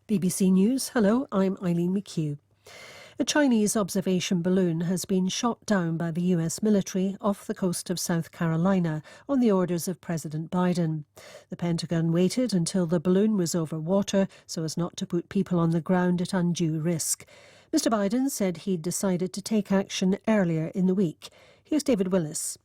BBC News, hello, I'm Eileen McHugh. A Chinese observation balloon has been shot down by the US military off the coast of South Carolina on the orders of President Biden. The Pentagon waited until the balloon was over water so as not to put people on the ground at undue risk. Mr. Biden said he'd decided to take action earlier in the week. Here's David Willis.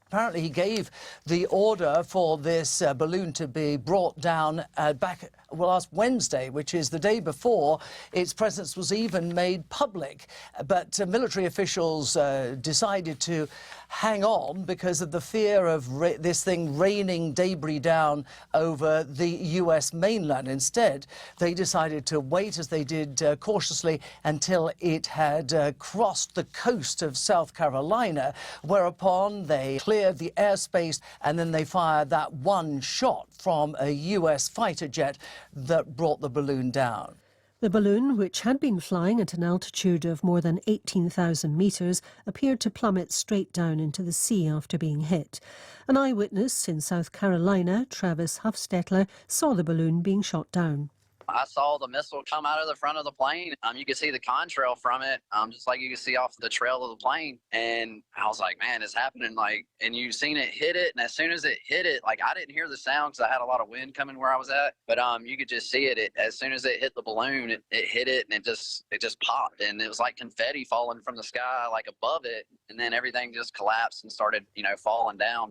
Apparently he gave the order for this balloon to be brought down back last Wednesday, which is the day before its presence was even made public. But military officials decided to hang on because of the fear of this thing raining debris down over the US mainland. Instead, they decided to wait, as they did cautiously, until it had crossed the coast of South Carolina, whereupon they cleared the airspace, and then they fired that one shot from a US fighter jet that brought the balloon down. The balloon, which had been flying at an altitude of more than 18,000 metres, appeared to plummet straight down into the sea after being hit. An eyewitness in South Carolina, Travis Huffstetler, saw the balloon being shot down. I saw the missile come out of the front of the plane. You could see the contrail from it, just like you could see off the trail of the plane. And I was like, man, it's happening. And you seen it hit it. And as soon as it hit it, I didn't hear the sound because I had a lot of wind coming where I was at. But you could just see it. As soon as it hit the balloon, it hit it, and it just popped. And it was like confetti falling from the sky, above it. And then everything just collapsed and started, falling down.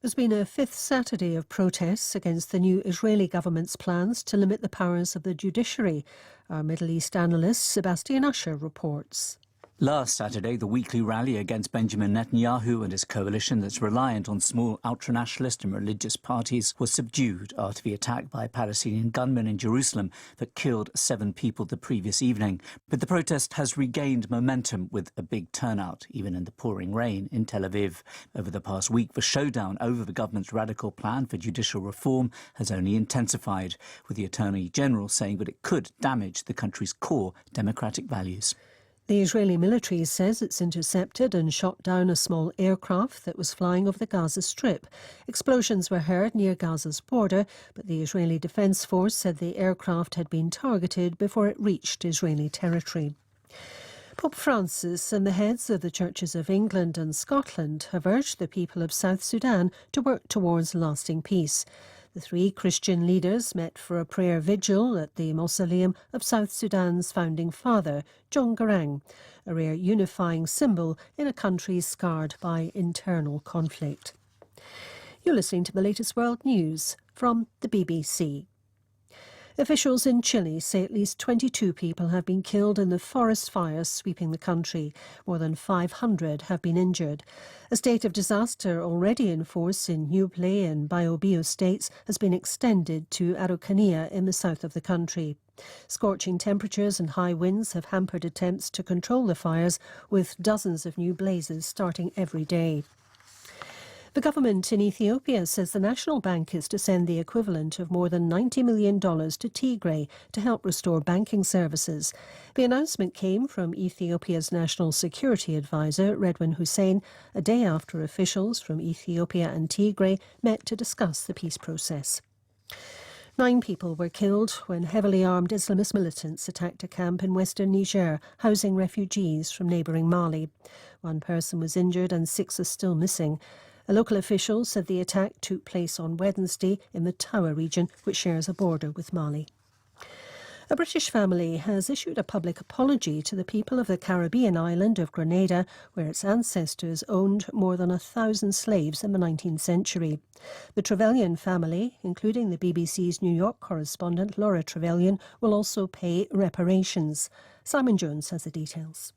There's been a fifth Saturday of protests against the new Israeli government's plans to limit the powers of the judiciary. Our Middle East analyst Sebastian Usher reports. Last Saturday, the weekly rally against Benjamin Netanyahu and his coalition that's reliant on small ultranationalist and religious parties was subdued after the attack by Palestinian gunmen in Jerusalem that killed 7 people the previous evening. But the protest has regained momentum with a big turnout, even in the pouring rain in Tel Aviv. Over the past week, the showdown over the government's radical plan for judicial reform has only intensified, with the Attorney General saying that it could damage the country's core democratic values. The Israeli military says it's intercepted and shot down a small aircraft that was flying over the Gaza Strip. Explosions were heard near Gaza's border, but the Israeli Defence Force said the aircraft had been targeted before it reached Israeli territory. Pope Francis and the heads of the churches of England and Scotland have urged the people of South Sudan to work towards lasting peace. The 3 Christian leaders met for a prayer vigil at the mausoleum of South Sudan's founding father, John Garang, a rare unifying symbol in a country scarred by internal conflict. You're listening to the latest world news from the BBC. Officials in Chile say at least 22 people have been killed in the forest fires sweeping the country. More than 500 have been injured. A state of disaster already in force in Ñuble and Biobío states has been extended to Araucanía in the south of the country. Scorching temperatures and high winds have hampered attempts to control the fires, with dozens of new blazes starting every day. The government in Ethiopia says the National Bank is to send the equivalent of more than $90 million to Tigray to help restore banking services. The announcement came from Ethiopia's National Security Advisor, Redwan Hussein, a day after officials from Ethiopia and Tigray met to discuss the peace process. 9 people were killed when heavily armed Islamist militants attacked a camp in western Niger, housing refugees from neighbouring Mali. 1 person was injured and 6 are still missing. A local official said the attack took place on Wednesday in the Tawa region, which shares a border with Mali. A British family has issued a public apology to the people of the Caribbean island of Grenada, where its ancestors owned more than 1,000 slaves in the 19th century. The Trevelyan family, including the BBC's New York correspondent Laura Trevelyan, will also pay reparations. Simon Jones has the details.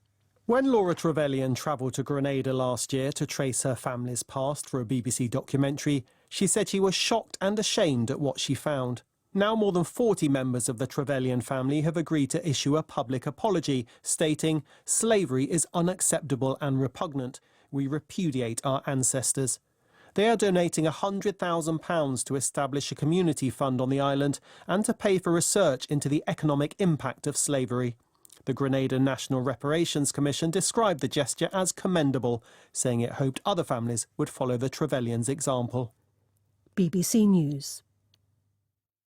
When Laura Trevelyan travelled to Grenada last year to trace her family's past for a BBC documentary, she said she was shocked and ashamed at what she found. Now more than 40 members of the Trevelyan family have agreed to issue a public apology, stating, "Slavery is unacceptable and repugnant. We repudiate our ancestors." They are donating £100,000 to establish a community fund on the island and to pay for research into the economic impact of slavery. The Grenada National Reparations Commission described the gesture as commendable, saying it hoped other families would follow the Trevelyans' example. BBC News.